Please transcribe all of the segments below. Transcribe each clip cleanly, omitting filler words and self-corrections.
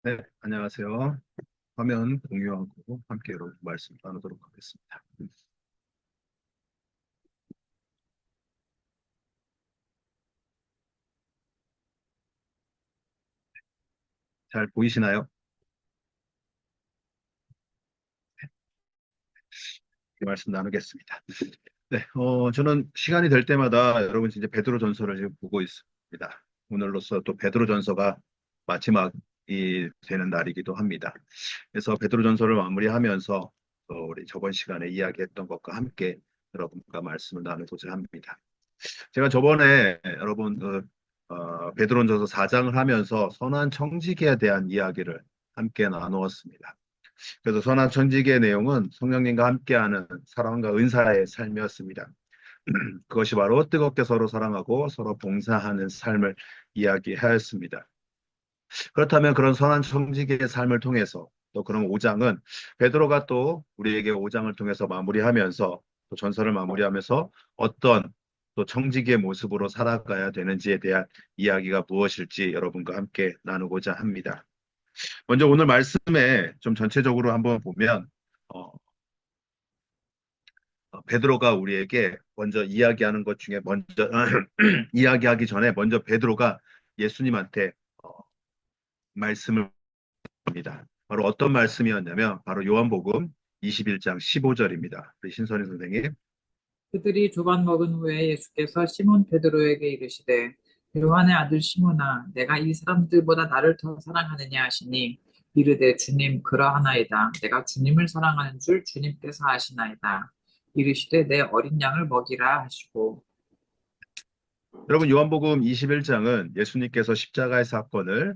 네, 안녕하세요. 화면 공유하고 함께 여러분 말씀 나누도록 하겠습니다. 잘 보이시나요? 이 말씀 나누겠습니다. 네, 저는 시간이 될 때마다 여러분 이제 베드로 전서를 지금 보고 있습니다. 오늘로써 또 베드로 전서가 마지막이 되는 날이기도 합니다. 그래서 베드로 전서를 마무리하면서 우리 저번 시간에 이야기했던 것과 함께 여러분과 말씀을 나누고자 합니다. 제가 저번에 여러분 베드로전서 4장을 하면서 선한 청지기에 대한 이야기를 함께 나누었습니다. 그래서 선한 청지기의 내용은 성령님과 함께하는 사랑과 은사의 삶이었습니다. 그것이 바로 뜨겁게 서로 사랑하고 서로 봉사하는 삶을 이야기하였습니다. 그렇다면 그런 선한 청지기의 삶을 통해서 또 그런 5장은 베드로가 또 우리에게 5장을 통해서 마무리하면서 또 전설을 마무리하면서 어떤 또 청지기의 모습으로 살아가야 되는지에 대한 이야기가 무엇일지 여러분과 함께 나누고자 합니다. 먼저 오늘 말씀에 좀 전체적으로 한번 보면 어, 베드로가 우리에게 먼저 이야기하는 것 중에 먼저 이야기하기 전에 먼저 베드로가 예수님한테 어, 말씀을 합니다. 바로 어떤 말씀이었냐면 바로 요한복음 21장 15절입니다. 우리 신선희 선생님. 그들이 조반 먹은 후에 예수께서 시몬 베드로에게 이르시되 요한의 아들 시몬아 내가 이 사람들보다 나를 더 사랑하느냐 하시니 이르되 주님 그러하나이다 내가 주님을 사랑하는 줄 주님께서 아시나이다 이르시되 내 어린 양을 먹이라 하시고. 여러분 요한복음 21장은 예수님께서 십자가의 사건을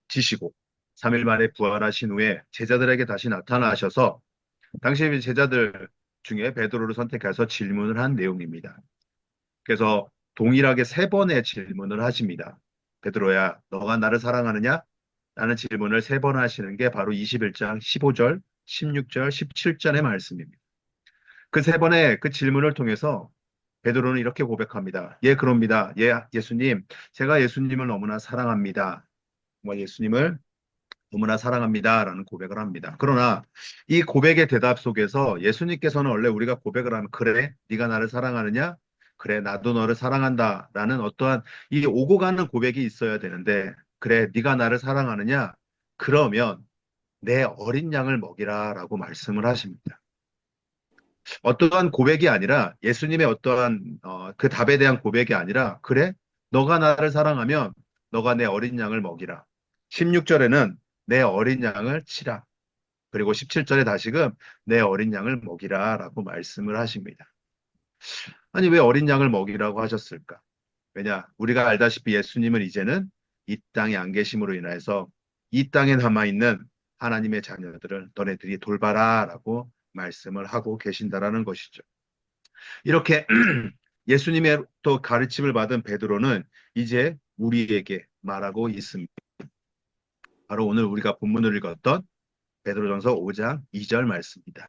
지시고 3일 만에 부활하신 후에 제자들에게 다시 나타나셔서 당시 제자들 중에 베드로를 선택해서 질문을 한 내용입니다. 그래서 동일하게 세 번의 질문을 하십니다. 베드로야, 너가 나를 사랑하느냐? 라는 질문을 세 번 하시는 게 바로 21장 15절, 16절, 17절의 말씀입니다. 그 세 번의 그 질문을 통해서 베드로는 이렇게 고백합니다. 예, 그럽니다. 예, 예수님, 제가 예수님을 너무나 사랑합니다. 정말 예수님을 너무나 사랑합니다라는 고백을 합니다. 그러나 이 고백의 대답 속에서 예수님께서는 원래 우리가 고백을 하면 그래, 네가 나를 사랑하느냐? 그래, 나도 너를 사랑한다라는 어떠한 이 오고 가는 고백이 있어야 되는데 그래, 네가 나를 사랑하느냐? 그러면 내 어린 양을 먹이라라고 말씀을 하십니다. 어떠한 고백이 아니라 예수님의 어떠한 그 답에 대한 고백이 아니라 그래, 너가 나를 사랑하면 너가 내 어린 양을 먹이라. 16절에는 내 어린 양을 치라. 그리고 17절에 다시금 내 어린 양을 먹이라 라고 말씀을 하십니다. 아니, 왜 어린 양을 먹이라고 하셨을까? 왜냐, 우리가 알다시피 예수님은 이제는 이 땅에 안 계심으로 인해서 이 땅에 남아있는 하나님의 자녀들을 너네들이 돌봐라 라고 말씀을 하고 계신다라는 것이죠. 이렇게 예수님의 또 가르침을 받은 베드로는 이제 우리에게 말하고 있습니다. 바로 오늘 우리가 본문을 읽었던 베드로전서 5장 2절 말씀입니다.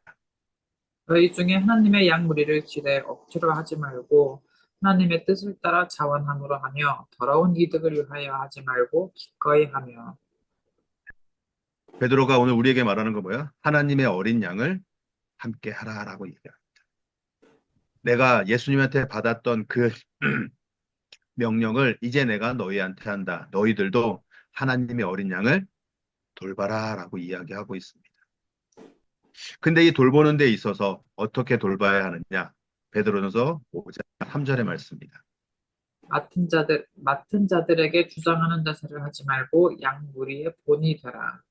너희 중에 하나님의 양 무리를 기대 억지로 하지 말고 하나님의 뜻을 따라 자원함으로 하며 더러운 이득을 위하여 하지 말고 기꺼이 하며. 베드로가 오늘 우리에게 말하는 거 뭐야? 하나님의 어린 양을 함께 하라라고 얘기해요. 내가 예수님한테 받았던 그 명령을 이제 내가 너희한테 한다. 너희들도 하나님의 어린 양을 돌봐라라고 이야기하고 있습니다. 근데 이 돌보는 데 있어서 어떻게 돌봐야 하느냐? 베드로전서 5장 3절의 말씀입니다. 맡은 자들에게 주장하는 자세를 하지 말고 양 무리의 본이 되라.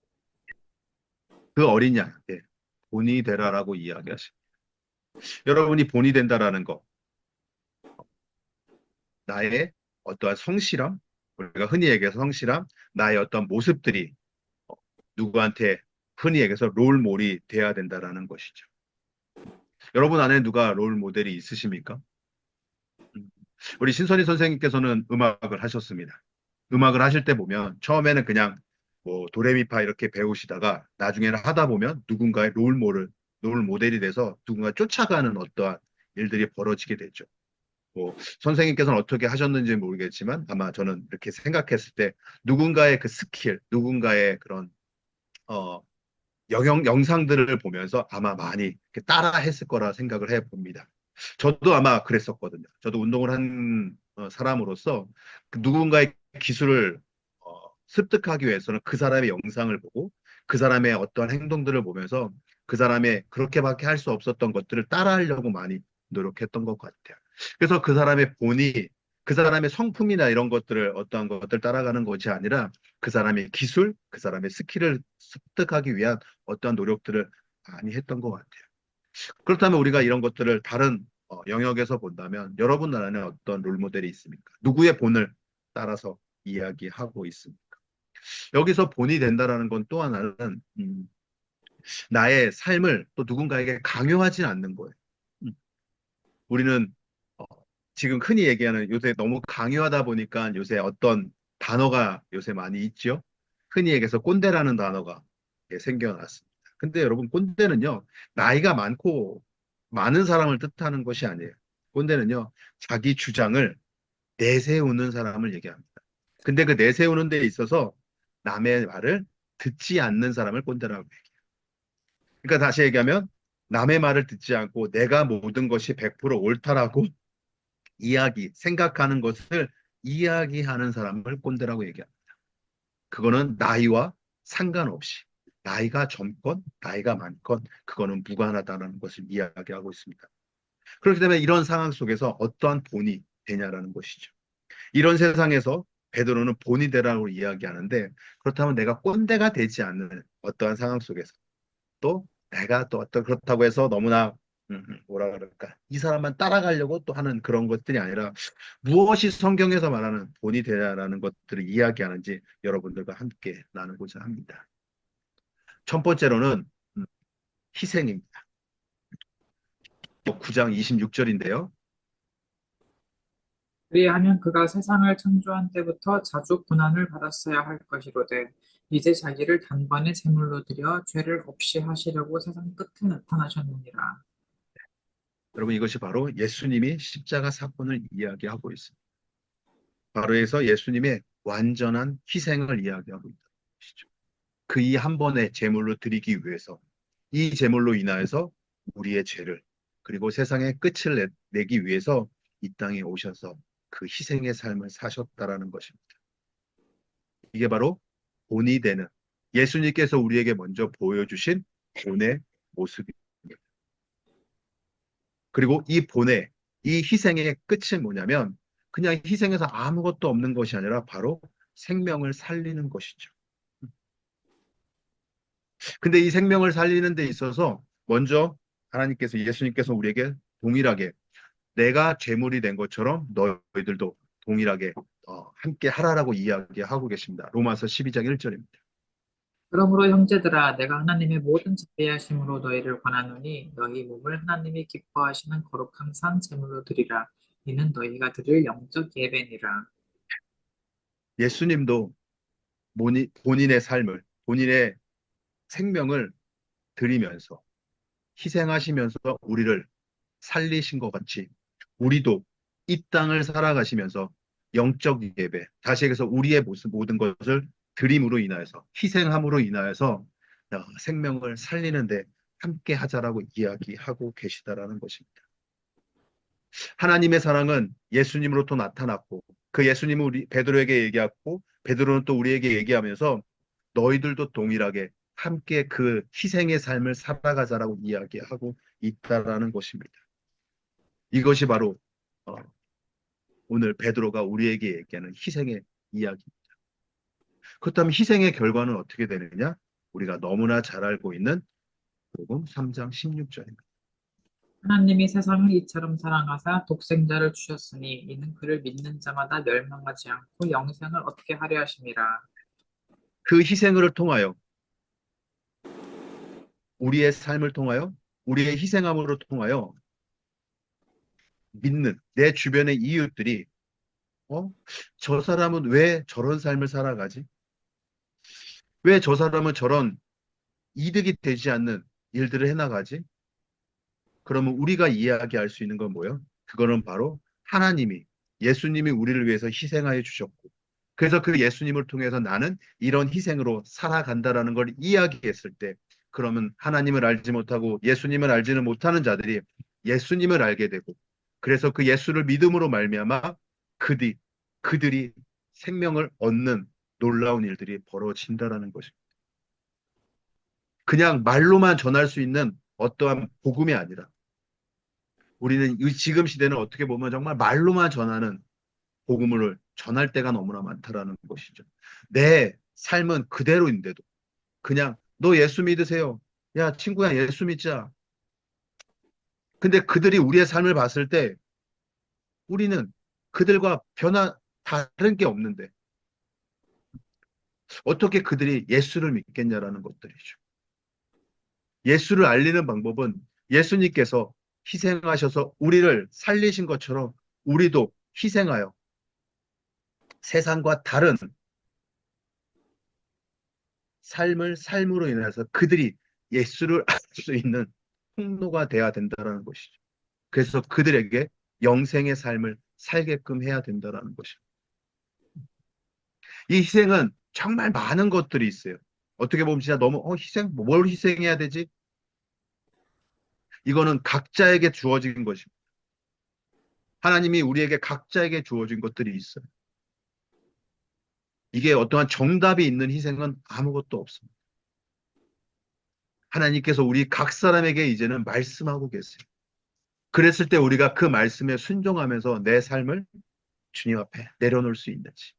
그 어린 양에게 본이 되라라고 이야기하십니다. 여러분이 본이 된다라는 거, 나의 어떠한 성실함, 우리가 흔히 얘기해서 성실함, 나의 어떤 모습들이 누구한테 흔히 얘기해서 롤모델이 돼야 된다라는 것이죠. 여러분 안에 누가 롤 모델이 있으십니까? 음. 우리 신선희 선생님께서는 음악을 하셨습니다. 음악을 하실 때 보면 처음에는 그냥 뭐 도레미파 이렇게 배우시다가 나중에는 하다 보면 누군가의 롤 모델이 돼서 누군가 쫓아가는 어떠한 일들이 벌어지게 되죠. 뭐 선생님께서는 어떻게 하셨는지 모르겠지만 아마 저는 이렇게 생각했을 때 누군가의 그 스킬, 누군가의 그런 어, 영상들을 보면서 아마 많이 이렇게 따라 했을 거라 생각을 해 봅니다. 저도 아마 그랬었거든요. 저도 운동을 한 사람으로서 그 누군가의 기술을 습득하기 위해서는 그 사람의 영상을 보고 그 사람의 어떠한 행동들을 보면서 그 사람의 그렇게밖에 할 수 없었던 것들을 따라하려고 많이 노력했던 것 같아요. 그래서 그 사람의 본이 그 사람의 성품이나 이런 것들을 어떠한 것들 따라가는 것이 아니라 그 사람의 기술, 그 사람의 스킬을 습득하기 위한 어떠한 노력들을 많이 했던 것 같아요. 그렇다면 우리가 이런 것들을 다른 영역에서 본다면 여러분 나라는 어떤 롤모델이 있습니까? 누구의 본을 따라서 이야기하고 있습니까? 여기서 본이 된다라는 건 또 하나는 나의 삶을 또 누군가에게 강요하지 않는 거예요. 음, 우리는 어, 지금 흔히 얘기하는 요새 너무 강요하다 보니까 요새 어떤 단어가 요새 많이 있죠. 흔히 얘기해서 꼰대라는 단어가 생겨났습니다. 근데 여러분 꼰대는요 나이가 많고 많은 사람을 뜻하는 것이 아니에요. 꼰대는요 자기 주장을 내세우는 사람을 얘기합니다. 근데 그 내세우는 데 있어서 남의 말을 듣지 않는 사람을 꼰대라고 해요. 그러니까 다시 얘기하면 남의 말을 듣지 않고 내가 모든 것이 100% 옳다라고 생각하는 것을 이야기하는 사람을 꼰대라고 얘기합니다. 그거는 나이와 상관없이 나이가 젊건 나이가 많건 그거는 무관하다는 것을 이야기하고 있습니다. 그렇기 때문에 이런 상황 속에서 어떠한 본이 되냐라는 것이죠. 이런 세상에서 베드로는 본이 되라고 이야기하는데 그렇다면 내가 꼰대가 되지 않는 어떠한 상황 속에서 또 내가 또 어떤 그렇다고 해서 너무나 뭐라 그럴까 이 사람만 따라가려고 또 하는 그런 것들이 아니라 무엇이 성경에서 말하는 본이 되냐라는 것들을 이야기하는지 여러분들과 함께 나누고자 합니다. 첫 번째로는 음, 희생입니다. 9장 26절인데요. 그리하면 그가 세상을 창조한 때부터 자주 고난을 받았어야 할 것이로되 이제 자기를 단번에 제물로 드려 죄를 없이 하시려고 세상 끝에 나타나셨느니라. 여러분 이것이 바로 예수님이 십자가 사건을 이야기하고 있습니다. 바로 해서 예수님의 완전한 희생을 이야기하고 있다. 그 이 한 번의 제물로 드리기 위해서 이 제물로 인하여서 우리의 죄를 그리고 세상의 끝을 내기 위해서 이 땅에 오셔서 그 희생의 삶을 사셨다라는 것입니다. 이게 바로 본이 되는 예수님께서 우리에게 먼저 보여주신 본의 모습입니다. 그리고 이 본의 이 희생의 끝이 뭐냐면 그냥 희생해서 아무것도 없는 것이 아니라 바로 생명을 살리는 것이죠. 근데 이 생명을 살리는 데 있어서 먼저 하나님께서 예수님께서 우리에게 동일하게 내가 죄물이 된 것처럼 너희들도 동일하게 함께 하라라고 이야기하고 계십니다. 로마서 12장 1절입니다. 그러므로 형제들아 내가 하나님의 모든 자비하심으로 너희를 권하노니 너희 몸을 하나님이 기뻐하시는 거룩한 산 제물로 드리라. 이는 너희가 드릴 영적 예배니라. 예수님도 본인의 삶을 본인의 생명을 드리면서 희생하시면서 우리를 살리신 것 같이 우리도 이 땅을 살아가시면서 영적 예배, 다시 얘기해서 우리의 모든 것을 드림으로 인하여서 희생함으로 인하여서 생명을 살리는데 함께 하자라고 이야기하고 계시다라는 것입니다. 하나님의 사랑은 예수님으로부터 나타났고 그 예수님은 우리 베드로에게 얘기했고 베드로는 또 우리에게 얘기하면서 너희들도 동일하게 함께 그 희생의 삶을 살아가자라고 이야기하고 있다라는 것입니다. 이것이 바로 어, 오늘 베드로가 우리에게 얘기하는 희생의 이야기. 그렇다면 희생의 결과는 어떻게 되느냐? 우리가 너무나 잘 알고 있는 복음 3장 16절입니다. 하나님이 세상을 이처럼 사랑하사 독생자를 주셨으니 이는 그를 믿는 자마다 멸망하지 않고 영생을 얻게 하려 하심이라. 그 희생을 통하여 우리의 삶을 통하여 우리의 희생함으로 통하여 믿는 내 주변의 이웃들이 어? 저 사람은 왜 저런 삶을 살아가지? 왜 저 사람은 저런 이득이 되지 않는 일들을 해나가지? 그러면 우리가 이야기할 수 있는 건 뭐예요? 그거는 바로 하나님이, 예수님이 우리를 위해서 희생하여 주셨고, 그래서 그 예수님을 통해서 나는 이런 희생으로 살아간다라는 걸 이야기했을 때, 그러면 하나님을 알지 못하고 예수님을 알지는 못하는 자들이 예수님을 알게 되고, 그래서 그 예수를 믿음으로 말미암아 그들이, 그들이 생명을 얻는 놀라운 일들이 벌어진다라는 것입니다. 그냥 말로만 전할 수 있는 어떠한 복음이 아니라, 우리는 이 지금 시대는 어떻게 보면 정말 말로만 전하는 복음을 전할 때가 너무나 많다라는 것이죠. 내 삶은 그대로인데도 그냥 너 예수 믿으세요. 야, 친구야, 예수 믿자. 근데 그들이 우리의 삶을 봤을 때 우리는 그들과 다른 게 없는데 어떻게 그들이 예수를 믿겠냐라는 것들이죠. 예수를 알리는 방법은 예수님께서 희생하셔서 우리를 살리신 것처럼 우리도 희생하여 세상과 다른 삶을 삶으로 인해서 그들이 예수를 알 수 있는 통로가 돼야 된다는 것이죠. 그래서 그들에게 영생의 삶을 살게끔 해야 된다는 것이죠. 이 희생은 정말 많은 것들이 있어요. 어떻게 보면 진짜 너무 희생? 뭘 희생해야 되지? 이거는 각자에게 주어진 것입니다. 하나님이 우리에게 각자에게 주어진 것들이 있어요. 이게 어떠한 정답이 있는 희생은 아무것도 없습니다. 하나님께서 우리 각 사람에게 이제는 말씀하고 계세요. 그랬을 때 우리가 그 말씀에 순종하면서 내 삶을 주님 앞에 내려놓을 수 있는지,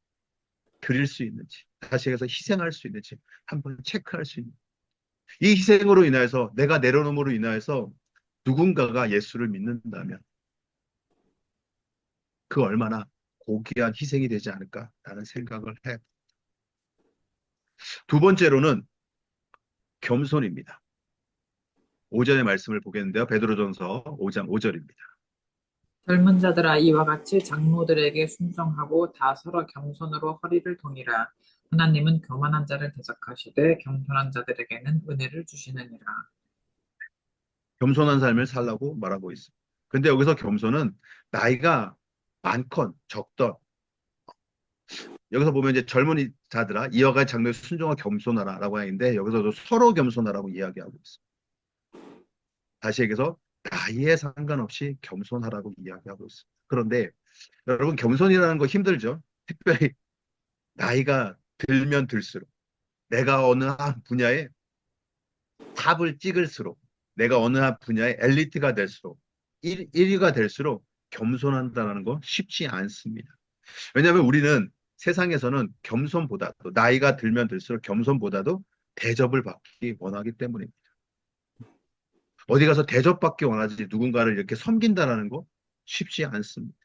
드릴 수 있는지, 다시 해서 희생할 수 있는지 한번 체크할 수 있는. 이 희생으로 인하여서 내가 내려놓음으로 인하여서 누군가가 예수를 믿는다면 그 얼마나 고귀한 희생이 되지 않을까라는 생각을 해. 두 번째로는 겸손입니다. 5절의 말씀을 보겠는데요. 베드로전서 5장 5절입니다. 젊은 자들아 이와 같이 장로들에게 순종하고 다 서로 겸손으로 허리를 동이라. 하나님은 교만한 자를 대적하시되 겸손한 자들에게는 은혜를 주시느니라. 겸손한 삶을 살라고 말하고 있습니다. 근데 여기서 겸손은 나이가 많건 적던, 여기서 보면 이제 젊은 자들아 이어갈 장로의 순종과 겸손하라라고 하는데 여기서도 서로 겸손하라고 이야기하고 있습니다. 다시 얘기해서 나이에 상관없이 겸손하라고 이야기하고 있습니다. 그런데 여러분 겸손이라는 거 힘들죠? 특별히 나이가 들면 들수록 내가 어느 한 분야에 탑을 찍을수록 내가 어느 한 분야의 엘리트가 될수록 1위가 될수록 겸손한다는 거 쉽지 않습니다. 왜냐하면 우리는 세상에서는 겸손보다도 나이가 들면 들수록 겸손보다도 대접을 받기 원하기 때문입니다. 어디 가서 대접받기 원하지 누군가를 이렇게 섬긴다라는 거 쉽지 않습니다.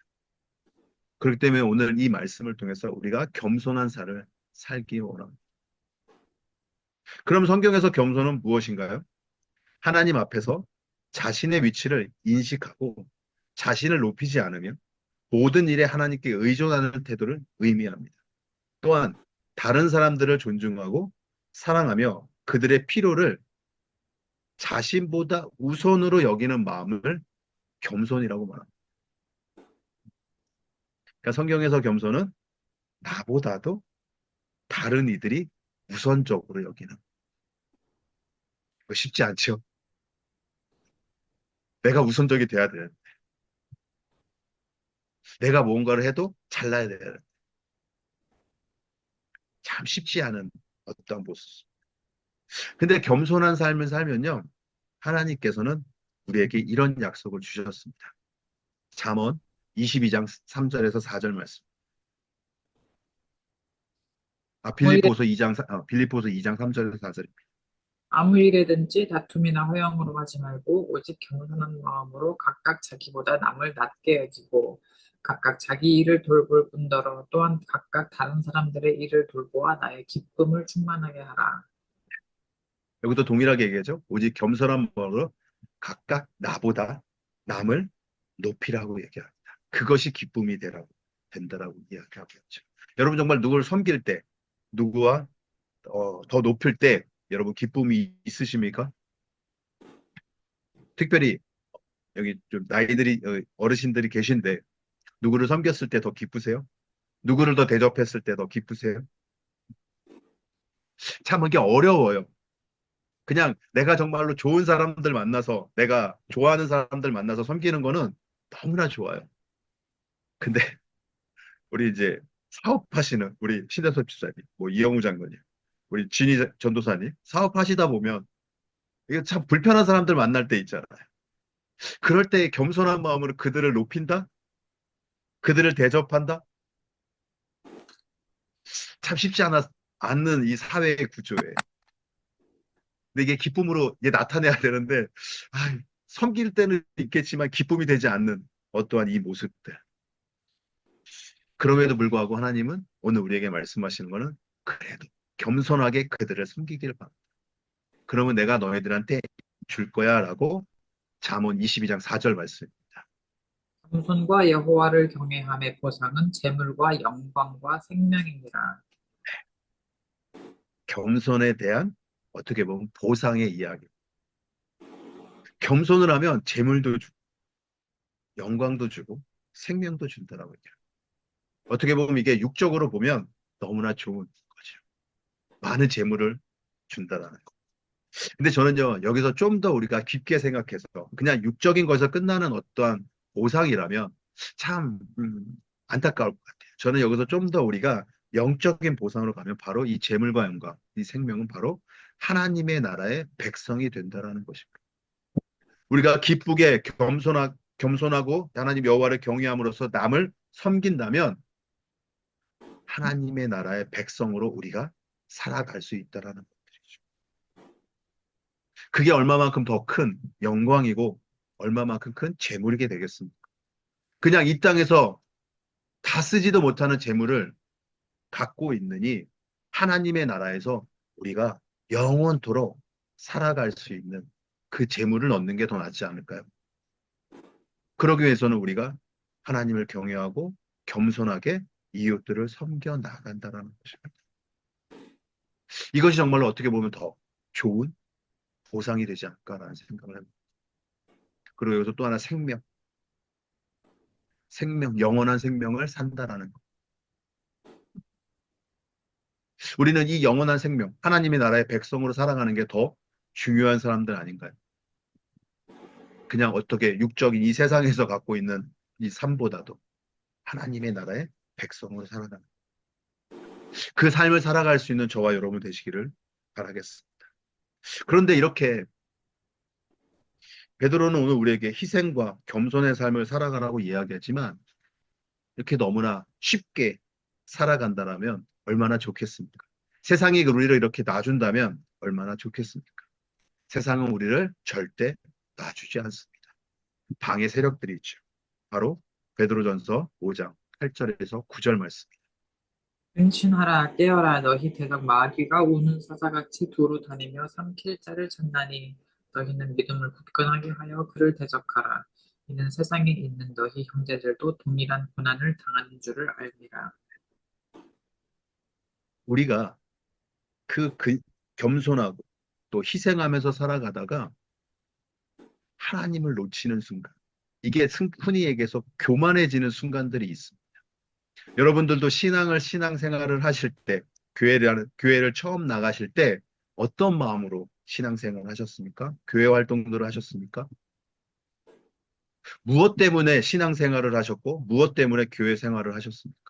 그렇기 때문에 오늘 이 말씀을 통해서 우리가 겸손한 삶을 살기 원합니다. 그럼 성경에서 겸손은 무엇인가요? 하나님 앞에서 자신의 위치를 인식하고 자신을 높이지 않으며 모든 일에 하나님께 의존하는 태도를 의미합니다. 또한 다른 사람들을 존중하고 사랑하며 그들의 필요를 자신보다 우선으로 여기는 마음을 겸손이라고 말합니다. 그러니까 성경에서 겸손은 나보다도 다른 이들이 우선적으로 여기는. 이거 쉽지 않죠? 내가 우선적이 돼야 돼. 내가 뭔가를 해도 잘나야 돼. 참 쉽지 않은 어떤 모습. 근데 겸손한 삶을 살면요. 하나님께서는 우리에게 이런 약속을 주셨습니다. 잠언 22장 3절에서 4절 말씀. 아무 일에, 빌립보서 2장 3절에서 4절입니다. 아무 일에든지 다툼이나 허영으로 하지 말고 오직 겸손한 마음으로 각각 자기보다 남을 낮게 여기고 각각 자기 일을 돌볼 뿐더러 또한 각각 다른 사람들의 일을 돌보아 나의 기쁨을 충만하게 하라. 여기도 동일하게 얘기하죠. 오직 겸손한 마음으로 각각 나보다 남을 높이라고 얘기합니다. 그것이 기쁨이 된다라고 이야기하고 있죠. 여러분 정말 누구를 섬길 때, 누구와 더 높일 때 여러분 기쁨이 있으십니까? 특별히 여기 좀 어르신들이 계신데 누구를 섬겼을 때 더 기쁘세요? 누구를 더 대접했을 때 더 기쁘세요? 참 이게 어려워요. 그냥 내가 정말로 좋은 사람들 만나서 내가 좋아하는 사람들 만나서 섬기는 거는 너무나 좋아요. 근데 우리 이제 사업하시는 우리 신대섭 집사님, 뭐 이영우 장로님, 우리 진희 전도사님 사업하시다 보면 이게 참 불편한 사람들 만날 때 있잖아요. 그럴 때 겸손한 마음으로 그들을 높인다? 그들을 대접한다? 참 쉽지 않는 이 사회의 구조에. 근데 이게 기쁨으로 이게 나타내야 되는데, 아, 섬길 때는 있겠지만 기쁨이 되지 않는 어떠한 이 모습들. 그럼에도 불구하고 하나님은 오늘 우리에게 말씀하시는 거는 그래도 겸손하게 그들을 섬기길 바란다. 그러면 내가 너희들한테 줄 거야 라고 잠언 22장 4절 말씀입니다. 겸손과 여호와를 경외함의 보상은 재물과 영광과 생명이니라. 겸손에 대한 어떻게 보면 보상의 이야기. 겸손을 하면 재물도 주고 영광도 주고 생명도 준다라고 해요. 어떻게 보면 이게 육적으로 보면 너무나 좋은 거죠. 많은 재물을 준다라는 거. 근데 저는요, 여기서 좀 더 우리가 깊게 생각해서 그냥 육적인 것에서 끝나는 어떠한 보상이라면 참 안타까울 것 같아요. 저는 여기서 좀 더 우리가 영적인 보상으로 가면 바로 이 재물과 영광, 이 생명은 바로 하나님의 나라의 백성이 된다라는 것입니다. 우리가 기쁘게 겸손하고 하나님 여호와를 경외함으로써 남을 섬긴다면 하나님의 나라의 백성으로 우리가 살아갈 수 있다라는 것들이죠. 그게 얼마만큼 더 큰 영광이고 얼마만큼 큰 재물이게 되겠습니까? 그냥 이 땅에서 다 쓰지도 못하는 재물을 갖고 있느니 하나님의 나라에서 우리가 영원토록 살아갈 수 있는 그 재물을 얻는 게 더 낫지 않을까요? 그러기 위해서는 우리가 하나님을 경외하고 겸손하게 이웃들을 섬겨 나간다는 것입니다. 이것이 정말로 어떻게 보면 더 좋은 보상이 되지 않을까라는 생각을 합니다. 그리고 여기서 또 하나 영원한 생명을 산다라는 것. 우리는 이 영원한 생명, 하나님의 나라의 백성으로 살아가는 게 더 중요한 사람들 아닌가요? 그냥 어떻게 육적인 이 세상에서 갖고 있는 이 삶보다도 하나님의 나라의 백성으로 살아가는 그 삶을 살아갈 수 있는 저와 여러분 되시기를 바라겠습니다. 그런데 이렇게 베드로는 오늘 우리에게 희생과 겸손의 삶을 살아가라고 이야기하지만 이렇게 너무나 쉽게 살아간다라면 얼마나 좋겠습니까? 세상이 우리를 이렇게 놔준다면 얼마나 좋겠습니까? 세상은 우리를 절대 놔주지 않습니다. 방해 세력들이 있죠. 바로 베드로전서 5장 8절에서 9절 말씀입니다. 근신하라 깨어라 너희 대적 마귀가 우는 사자같이 두루 다니며 삼킬 자를 찾나니 너희는 믿음을 굳건하게 하여 그를 대적하라. 이는 세상에 있는 너희 형제들도 동일한 고난을 당하는 줄을 알미라. 우리가 그 겸손하고 또 희생하면서 살아가다가 하나님을 놓치는 순간, 이게 흔히 얘기해서 교만해지는 순간들이 있습니다. 여러분들도 신앙생활을 하실 때, 교회를 처음 나가실 때 어떤 마음으로 신앙생활을 하셨습니까? 교회 활동들을 하셨습니까? 무엇 때문에 신앙생활을 하셨고, 무엇 때문에 교회 생활을 하셨습니까?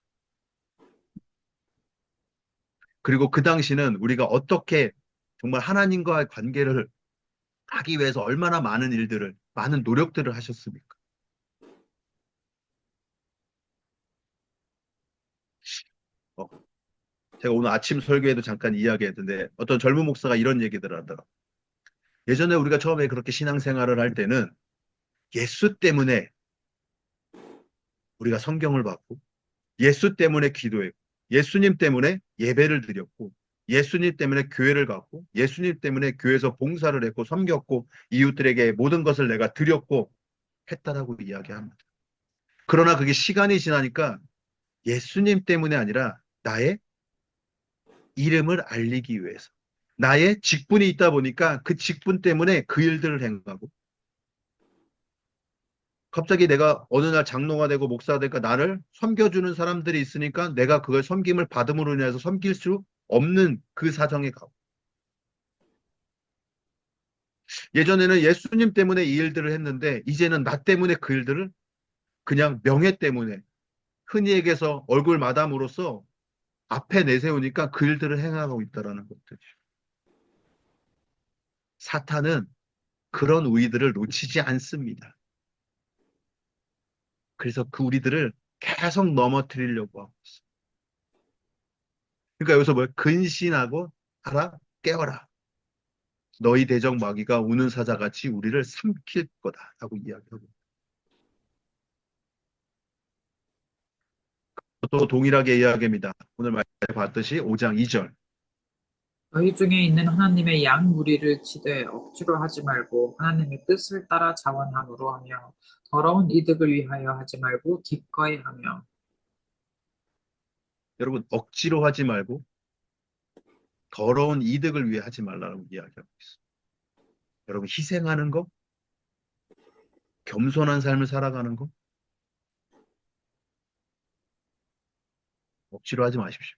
그리고 그 당시는 우리가 어떻게 정말 하나님과의 관계를 하기 위해서 얼마나 많은 일들을, 많은 노력들을 하셨습니까? 어, 제가 오늘 아침 설교에도 잠깐 이야기했는데 어떤 젊은 목사가 이런 얘기들 하더라고요. 예전에 우리가 처음에 그렇게 신앙생활을 할 때는 예수 때문에 우리가 성경을 받고 예수 때문에 기도했고 예수님 때문에 예배를 드렸고 예수님 때문에 교회를 갔고 예수님 때문에 교회에서 봉사를 했고 섬겼고 이웃들에게 모든 것을 내가 드렸고 했다라고 이야기합니다. 그러나 그게 시간이 지나니까 예수님 때문에 아니라 나의 이름을 알리기 위해서 나의 직분이 있다 보니까 그 직분 때문에 그 일들을 행하고 갑자기 내가 어느 날 장로가 되고 목사가 되니까 나를 섬겨주는 사람들이 있으니까 내가 그걸 섬김을 받음으로 인해서 섬길 수 없는 그 사정에 가고. 예전에는 예수님 때문에 이 일들을 했는데 이제는 나 때문에 그 일들을 그냥 명예 때문에 흔히 얘기해서 얼굴 마담으로써 앞에 내세우니까 그 일들을 행하고 있다라는 것들이죠. 사탄은 그런 우리들을 놓치지 않습니다. 그래서 그 우리들을 계속 넘어뜨리려고 하고 있어요. 그러니까 여기서 뭐 근신하고 하라 깨어라. 너희 대적 마귀가 우는 사자같이 우리를 삼킬 거다라고 이야기하고 또 동일하게 이야기합니다. 오늘 말씀 봤듯이 5장 2절. 너희 중에 있는 하나님의 양 무리를 치되 억지로 하지 말고 하나님의 뜻을 따라 자원함으로 하며 더러운 이득을 위하여 하지 말고 기꺼이 하며. 여러분 억지로 하지 말고 더러운 이득을 위해 하지 말라고 이야기하고 있어요. 여러분 희생하는 거, 겸손한 삶을 살아가는 거 억지로 하지 마십시오.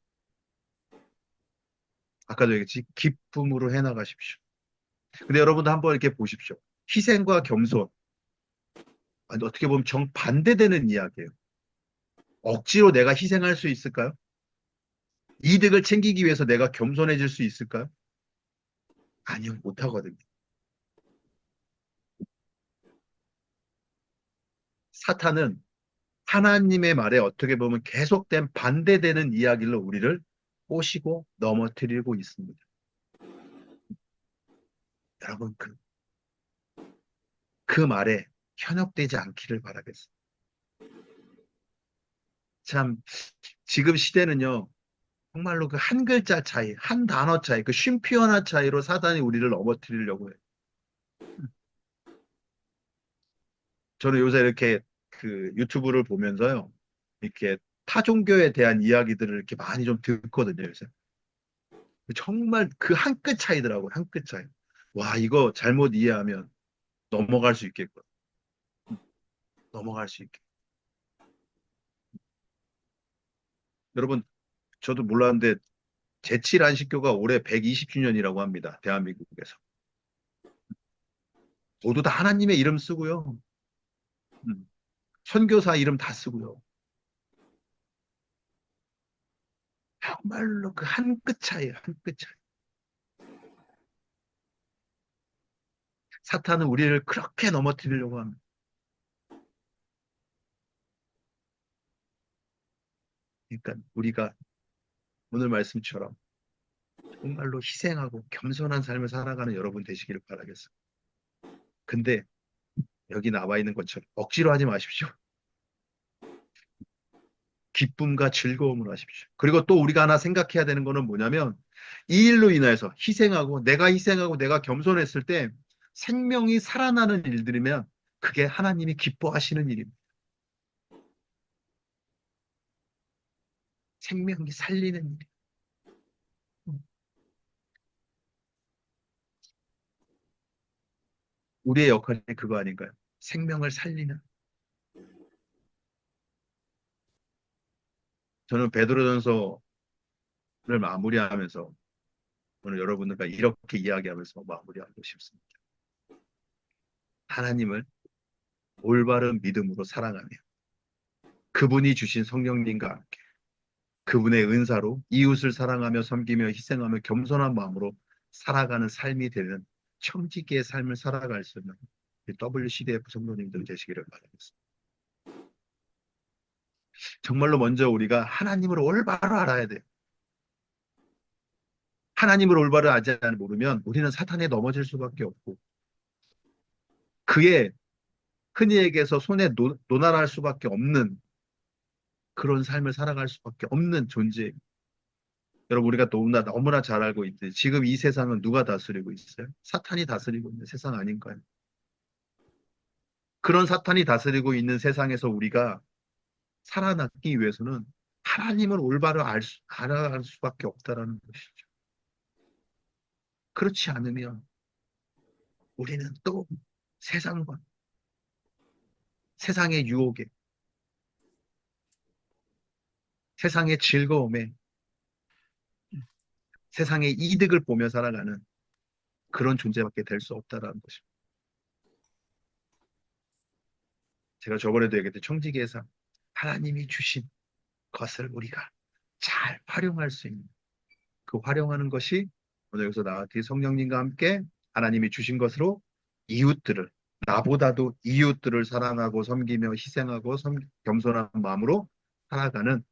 아까도 얘기했지 기쁨으로 해나가십시오. 근데 여러분도 한번 이렇게 보십시오. 희생과 겸손 아니, 어떻게 보면 정반대되는 이야기예요. 억지로 내가 희생할 수 있을까요? 이득을 챙기기 위해서 내가 겸손해질 수 있을까요? 아니요, 못하거든요. 사탄은 하나님의 말에 어떻게 보면 계속된 반대되는 이야기로 우리를 꼬시고 넘어뜨리고 있습니다. 여러분, 그 말에 현혹되지 않기를 바라겠습니다. 참, 지금 시대는요, 정말로 그 한 글자 차이, 한 단어 차이, 그 쉼표 하나 차이로 사단이 우리를 넘어뜨리려고 해요. 저는 요새 이렇게 그 유튜브를 보면서요, 이렇게 타 종교에 대한 이야기들을 이렇게 많이 좀 듣거든요, 요새. 정말 그 한 끗 차이더라고요, 한 끗 차이. 와, 이거 잘못 이해하면 넘어갈 수 있겠군. 넘어갈 수 있게. 여러분, 저도 몰랐는데, 제7안식교가 올해 120주년이라고 합니다, 대한민국에서. 모두 다 하나님의 이름 쓰고요. 음, 선교사 이름 다 쓰고요. 정말로 그 한 끗 차이에요, 한 끗 차이. 사탄은 우리를 그렇게 넘어뜨리려고 합니다. 그러니까 우리가 오늘 말씀처럼 정말로 희생하고 겸손한 삶을 살아가는 여러분 되시기를 바라겠습니다. 근데 여기 나와 있는 것처럼 억지로 하지 마십시오. 기쁨과 즐거움으로 하십시오. 그리고 또 우리가 하나 생각해야 되는 거는 뭐냐면 이 일로 인해서 희생하고 내가 겸손했을 때 생명이 살아나는 일들이면 그게 하나님이 기뻐하시는 일입니다. 생명이 살리는 일. 우리의 역할이 그거 아닌가요? 생명을 살리는. 저는 베드로전서를 마무리하면서 오늘 여러분들과 이렇게 이야기하면서 마무리하고 싶습니다. 하나님을 올바른 믿음으로 사랑하며 그분이 주신 성령님과 함께 그분의 은사로 이웃을 사랑하며 섬기며 희생하며 겸손한 마음으로 살아가는 삶이 되는 청지기의 삶을 살아갈 수 있는 WCDF 성도님들 되시기를 바라겠습니다. 정말로 먼저 우리가 하나님을 올바로 알아야 돼요. 하나님을 올바로 알지 모르면 우리는 사탄에 넘어질 수밖에 없고 그의 흔히 얘기해서 손에 노날할 수밖에 없는 그런 삶을 살아갈 수밖에 없는 존재. 여러분 우리가 너무나 잘 알고 있듯이 지금 이 세상은 누가 다스리고 있어요? 사탄이 다스리고 있는 세상 아닌가요? 그런 사탄이 다스리고 있는 세상에서 우리가 살아남기 위해서는 하나님을 올바로 알아갈 수밖에 없다라는 것이죠. 그렇지 않으면 우리는 또 세상과 세상의 유혹에, 세상의 즐거움에, 세상의 이득을 보며 살아가는 그런 존재밖에 될 수 없다라는 것입니다. 제가 저번에도 얘기했듯이 청지기의 삶, 하나님이 주신 것을 우리가 잘 활용할 수 있는 그 활용하는 것이 오늘 여기서 나한테 성령님과 함께 하나님이 주신 것으로 이웃들을 나보다도 이웃들을 사랑하고 섬기며 희생하고 겸손한 마음으로 살아가는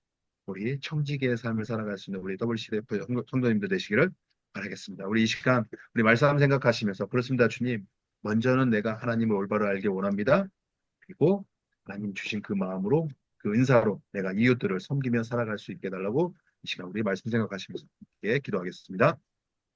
우리 청지기의 삶을 살아갈 수 있는 우리 WCF 성도님들 되시기를 바라겠습니다. 우리 이 시간 우리 말씀 생각하시면서 그렇습니다. 주님, 먼저는 내가 하나님을 올바로 알기 원합니다. 그리고 하나님 주신 그 마음으로 그 은사로 내가 이웃들을 섬기며 살아갈 수 있게 해달라고 이 시간 우리 말씀 생각하시면서 함께 기도하겠습니다.